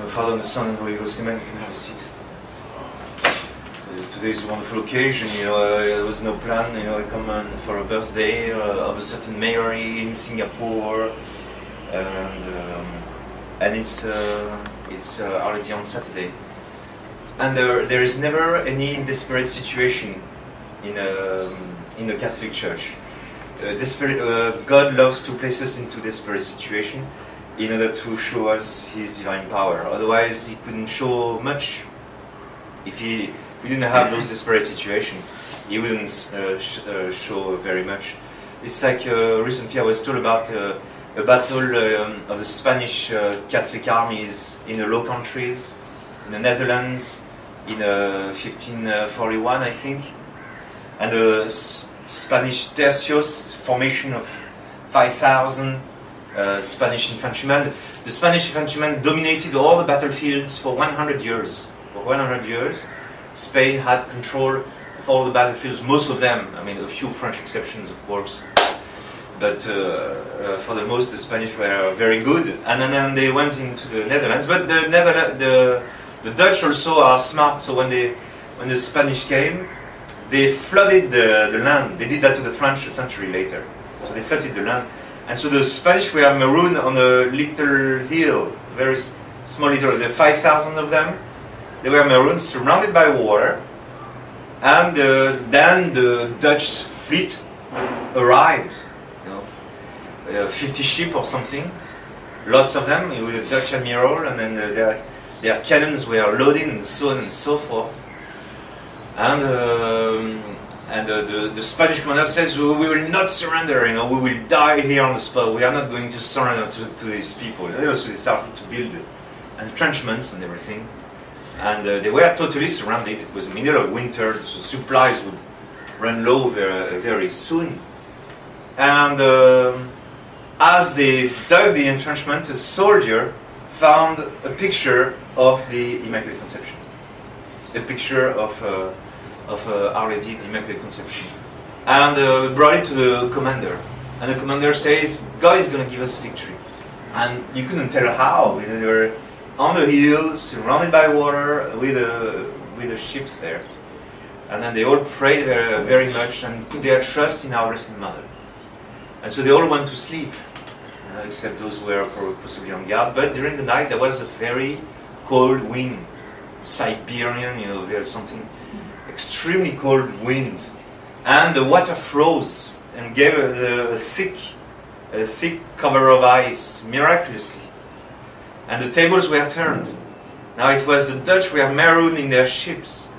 the Father, and the Son, and the Holy Ghost. Amen. You can have a seat. So today is a wonderful occasion. There was no plan. I come for a birthday of a certain Mary in Singapore, and it's already on Saturday. And there is never any desperate situation in the Catholic Church. God loves to place us into desperate situation in order to show us His divine power. Otherwise, He couldn't show much. If we didn't have those desperate situations, He wouldn't show very much. It's like recently I was told about a battle of the Spanish Catholic armies in the Low Countries, in the Netherlands, in 1541, I think, and the Spanish tercios, formation of 5,000 Spanish infantrymen. The Spanish infantrymen dominated all the battlefields for 100 years. For 100 years, Spain had control of all the battlefields, most of them. I mean, a few French exceptions, of course. But for the most, the Spanish were very good. And then they went into the Netherlands. But the Dutch also are smart. So when the Spanish came, they flooded the land. They did that to the French a century later. So they flooded the land. And so the Spanish were marooned on a little hill, very small little, there were 5,000 of them. They were marooned, surrounded by water. And then the Dutch fleet arrived. 50 ships or something, lots of them, with a Dutch admiral, and then their cannons were loaded and so on and so forth. And the Spanish commander says, we will not surrender, we will die here on the spot, we are not going to surrender to these people. So they started to build entrenchments and everything. And they were totally surrounded. It was the middle of winter, so supplies would run low very, very soon. And as they dug the entrenchment, a soldier found a picture of the Immaculate Conception. A picture of Our Lady, the Immaculate Conception. And brought it to the commander. And the commander says, God is going to give us victory. And you couldn't tell how. They were on the hill, surrounded by water, with the ships there. And then they all prayed very much and put their trust in Our Blessed Mother. And so they all went to sleep, except those who were possibly on guard. But during the night there was a very cold wind, Siberian, there's something extremely cold wind, and the water froze and gave a thick cover of ice miraculously, and the tables were turned. Now it was the Dutch were marooned in their ships,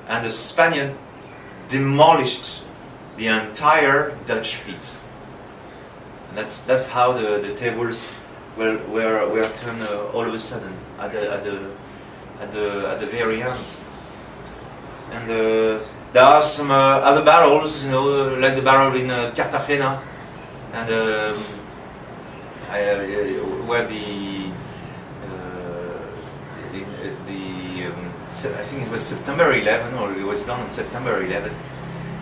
and the Spaniard demolished the entire Dutch fleet. And that's how the tables were turned all of a sudden at the very end. And there are some other battles, like the battle in Cartagena, and where I think it was September 11, or it was done on September 11,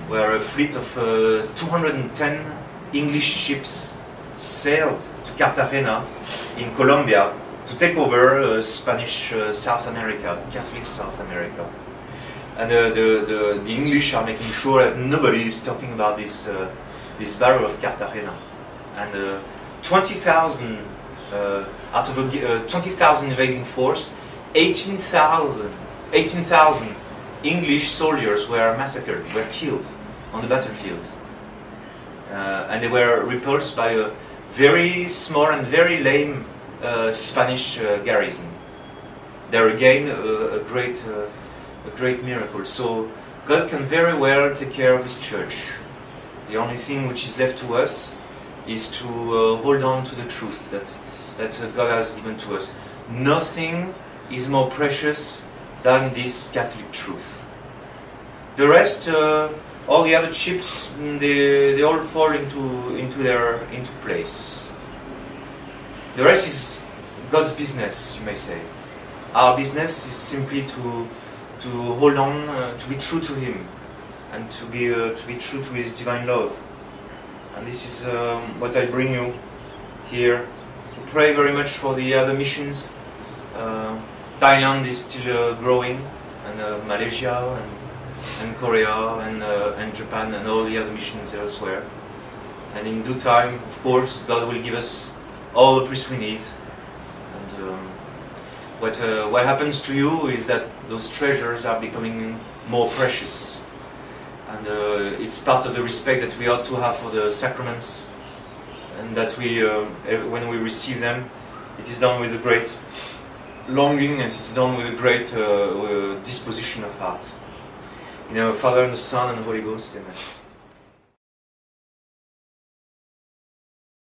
where a fleet of 210 English ships sailed to Cartagena in Colombia to take over Spanish South America, Catholic South America. And the English are making sure that nobody is talking about this battle of Cartagena. And 20,000 out of a 20,000 invading force, 18,000 English soldiers were massacred, were killed on the battlefield. And they were repulsed by a very small and very lame Spanish garrison. There again, a great miracle. So God can very well take care of His church. The only thing which is left to us is to hold on to the truth that God has given to us. Nothing is more precious than this Catholic truth. The rest, all the other chips, they all fall into place. The rest is God's business, you may say. Our business is simply to hold on, to be true to Him, and to be true to His divine love. And this is what I bring you here, to pray very much for the other missions Thailand is still growing, and Malaysia, and Korea, and Japan, and all the other missions elsewhere. And in due time, of course, God will give us all the peace we need. And what happens to you is that those treasures are becoming more precious. And it's part of the respect that we ought to have for the sacraments, and that we, when we receive them, it is done with a great longing, and it's done with a great disposition of heart. In the Father, and the Son, and the Holy Ghost. Amen.